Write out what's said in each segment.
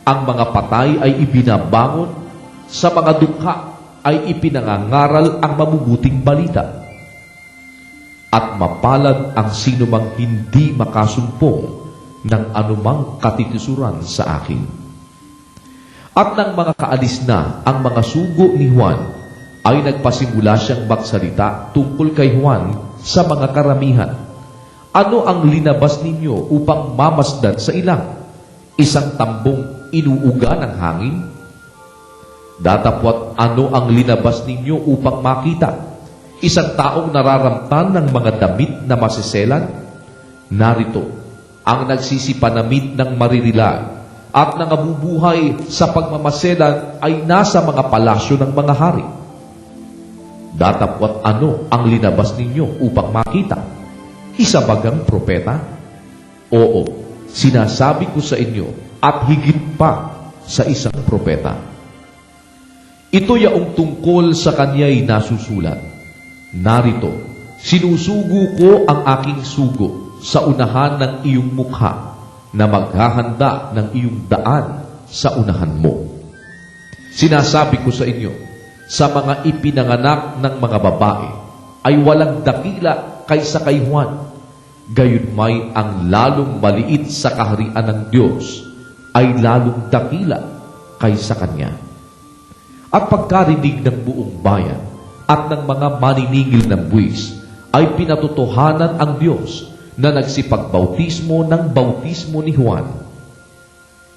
Ang mga patay ay ibinabangon, sa mga dukha ay ipinangangaral ang mabubuting balita. At mapalad ang sinumang hindi makasumpong ng anumang katitisuran sa akin. At nang mga kaalis na ang mga sugo ni Juan, ay nagpasimula siyang magsalita tungkol kay Juan sa mga karamihan. Ano ang linabas ninyo upang mamasdan sa ilang? Isang tambong inuuga ng hangin? Datapwat ano ang linabas ninyo upang makita? Isang taong nararamtan ng mga damit na masiselan? Narito, ang nagsisipanamit ng maririlag at nangabubuhay sa pagmamaselan ay nasa mga palasyo ng mga hari. Datapwat ano ang linabas ninyo upang makita? Isa bagang propeta? Oo, sinasabi ko sa inyo at higit pa sa isang propeta. Ito yaong tungkol sa kanya'y nasusulat. Narito, sinusugo ko ang aking sugo sa unahan ng iyong mukha na maghahanda ng iyong daan sa unahan mo. Sinasabi ko sa inyo, sa mga ipinanganak ng mga babae ay walang dakila kaysa kay Juan. Gayunmay ang lalong maliit sa kaharian ng Diyos ay lalong dakila kaysa kanya. At pagkarinig ng buong bayan at ng mga maniningil ng buwis, ay pinatotohanan ang Diyos na nagsipagbautismo ng bautismo ni Juan.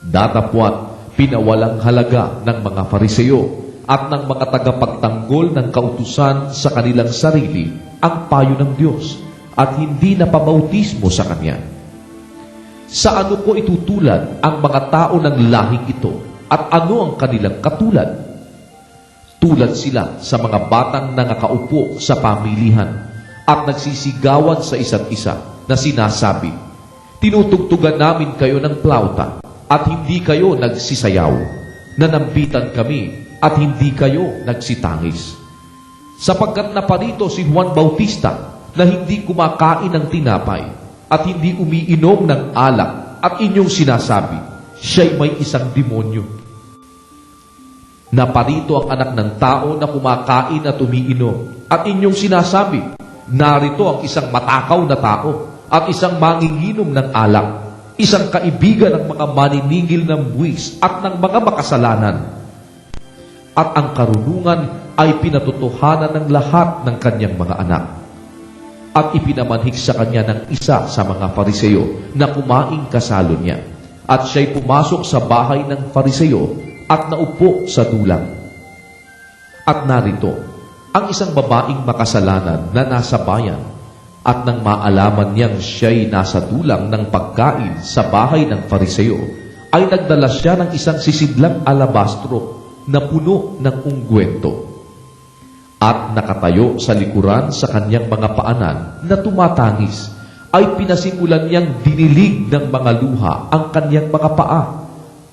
Datapwat, pinawalang halaga ng mga Fariseo at ng mga tagapagtanggol ng kautusan sa kanilang sarili ang payo ng Diyos at hindi na pabautismo sa Kanya. Sa ano ko itutulad ang mga tao ng lahing ito at ano ang kanilang katulad? Tulad sila sa mga batang nangakaupo sa pamilihan at nagsisigawan sa isa't isa na sinasabi, tinutugtugan namin kayo ng plauta at hindi kayo nagsisayaw. Nanambitan kami at hindi kayo nagsitangis. Sapagkat naparito si Juan Bautista na hindi kumakain ng tinapay at hindi umiinom ng alak at inyong sinasabi, siya'y may isang demonyo. Naparito ang anak ng tao na kumakain at umiinom at inyong sinasabi, narito ang isang matakaw na tao at isang manginginom ng alak, isang kaibigan ng mga maniningil ng buwis at ng mga makasalanan. At ang karunungan ay pinatotohanan ng lahat ng kanyang mga anak. At ipinamanhik sa kanya ng isa sa mga Fariseo na kumaing kasalo niya. At siya'y pumasok sa bahay ng Fariseo at naupo sa dulang. At narito, ang isang babaeng makasalanan na nasa bayan, at nang maalaman niyang siya'y nasa dulang ng pagkain sa bahay ng Fariseo, ay nagdala siya ng isang sisidlang alabastro na puno ng unggwento. At nakatayo sa likuran sa kanyang mga paanan na tumatangis, ay pinasimulan niyang dinilig ng mga luha ang kanyang mga paa.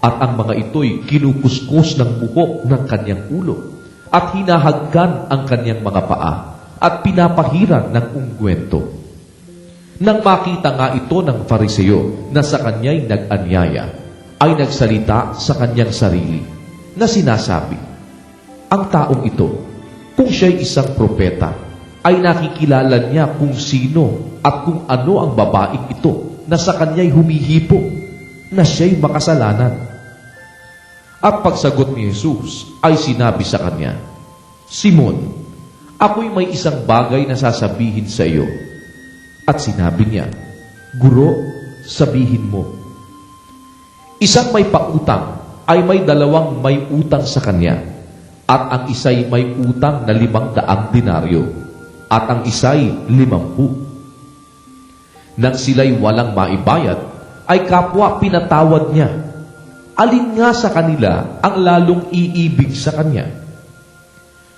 At ang mga ito'y kinukuskus ng buhok ng kanyang ulo at hinahagkan ang kanyang mga paa at pinapahiran ng unggwento. Nang makita nga ito ng Fariseo na sa kanya'y nag-anyaya, ay nagsalita sa kanyang sarili na sinasabi, ang taong ito, kung siya'y isang propeta, ay nakikilala niya kung sino at kung ano ang babaeng ito na sa kanya'y humihipo, na siya'y makasalanan. At pagsagot ni Jesus ay sinabi sa kanya, Simon, ako'y may isang bagay na sasabihin sa iyo. At sinabi niya, Guro, sabihin mo. Isang may pautang ay may dalawang may utang sa kanya, at ang isa'y may utang na 500 denaryo, at ang isa'y 50. Nang sila'y walang maibayad, ay kapwa pinatawad niya. Alin nga sa kanila ang lalong iibig sa kanya?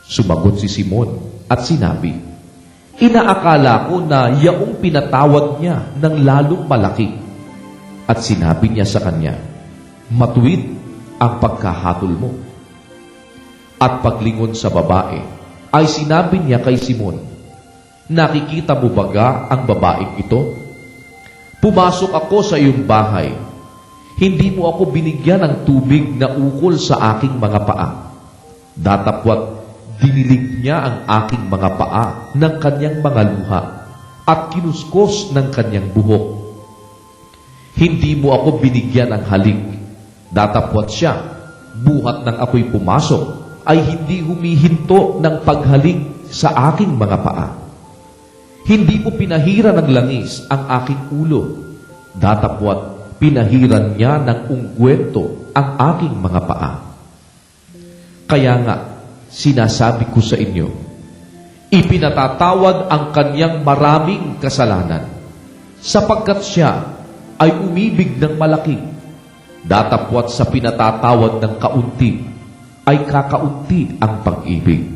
Sumagot si Simon at sinabi, inaakala ko na yaong pinatawad niya ng lalong malaki. At sinabi niya sa kanya, matuwid ang pagkahatol mo. At paglingon sa babae, ay sinabi niya kay Simon, nakikita mo baga ang babaeng ito? Pumasok ako sa iyong bahay. Hindi mo ako binigyan ng tubig na ukol sa aking mga paa. Datapwat dinilig niya ang aking mga paa ng kanyang mga luha at kinuskos ng kanyang buhok. Hindi mo ako binigyan ng halik. Datapwat siya, buhat ng ako'y pumasok, ay hindi humihinto ng paghalik sa aking mga paa. Hindi mo pinahira ng langis ang aking ulo. Datapwat pinahiran niya ng ungkwento ang aking mga paa. Kaya nga, sinasabi ko sa inyo, ipinatatawad ang kanyang maraming kasalanan, sapagkat siya ay umibig ng malaki. Datapwat sa pinatatawad ng kaunti, ay kakaunti ang pag-ibig.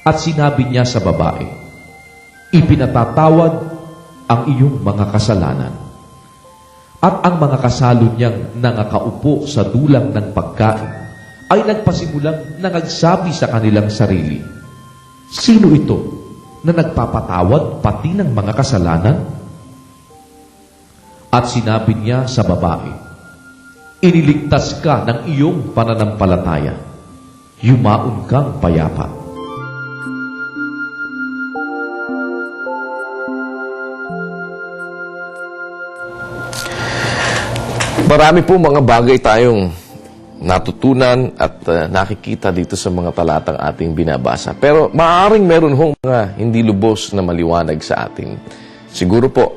At sinabi niya sa babae, ipinatatawad ang iyong mga kasalanan. At ang mga kasalo niyang nangakaupo sa dulang ng pagkain ay nagpasimulang nangagsabi sa kanilang sarili, sino ito na nagpapatawad pati ng mga kasalanan? At sinabi niya sa babae, iniligtas ka ng iyong pananampalataya. Yumaon kang payapa. Marami po mga bagay tayong natutunan at nakikita dito sa mga talatang ating binabasa. Pero maaaring meron hong mga hindi lubos na maliwanag sa atin. Siguro po,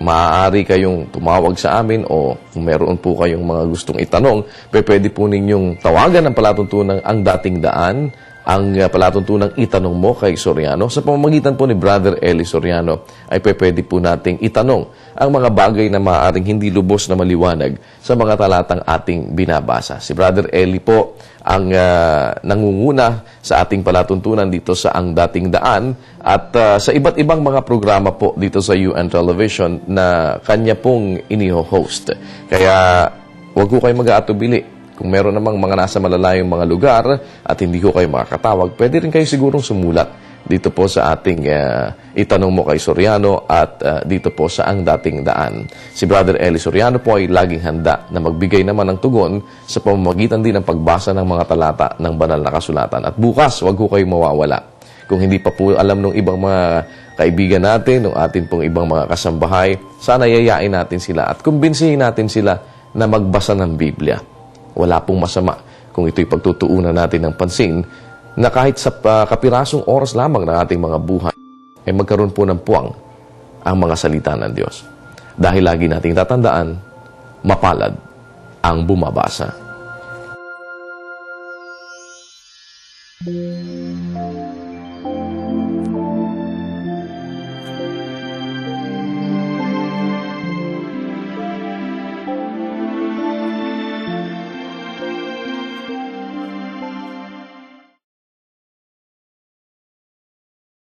maaari kayong tumawag sa amin o kung meron po kayong mga gustong itanong, pwede po ninyong tawagan ng palatuntunang Ang Dating Daan, ang palatuntunang itanong mo kay Soriano. Sa pamamagitan po ni Brother Eli Soriano ay pwede po nating itanong ang mga bagay na maaaring hindi lubos na maliwanag sa mga talatang ating binabasa. Si Brother Eli po ang nangunguna sa ating palatuntunan dito sa Ang Dating Daan at sa iba't ibang mga programa po dito sa UN Television na kanya pong iniho-host. Kaya huwag ko kayo mag-aatubili. Kung meron namang mga nasa malalayong mga lugar at hindi ko kayo makakatawag, pwede rin kayo sigurong sumulat dito po sa ating itanong mo kay Soriano at dito po sa Ang Dating Daan. Si Brother Eli Soriano po ay laging handa na magbigay naman ng tugon sa pamamagitan din ng pagbasa ng mga talata ng banal na kasulatan. At bukas, huwag ko kayo mawawala. Kung hindi pa po alam ng ibang mga kaibigan natin, ng atin pong ibang mga kasambahay, sana yayain natin sila at kumbinsihin natin sila na magbasa ng Biblia. Wala pong masama kung ito'y pagtutuunan natin ng pansin na kahit sa kapirasong oras lamang ng ating mga buhay ay magkaroon po ng puwang ang mga salita ng Diyos. Dahil lagi nating tatandaan, mapalad ang bumabasa.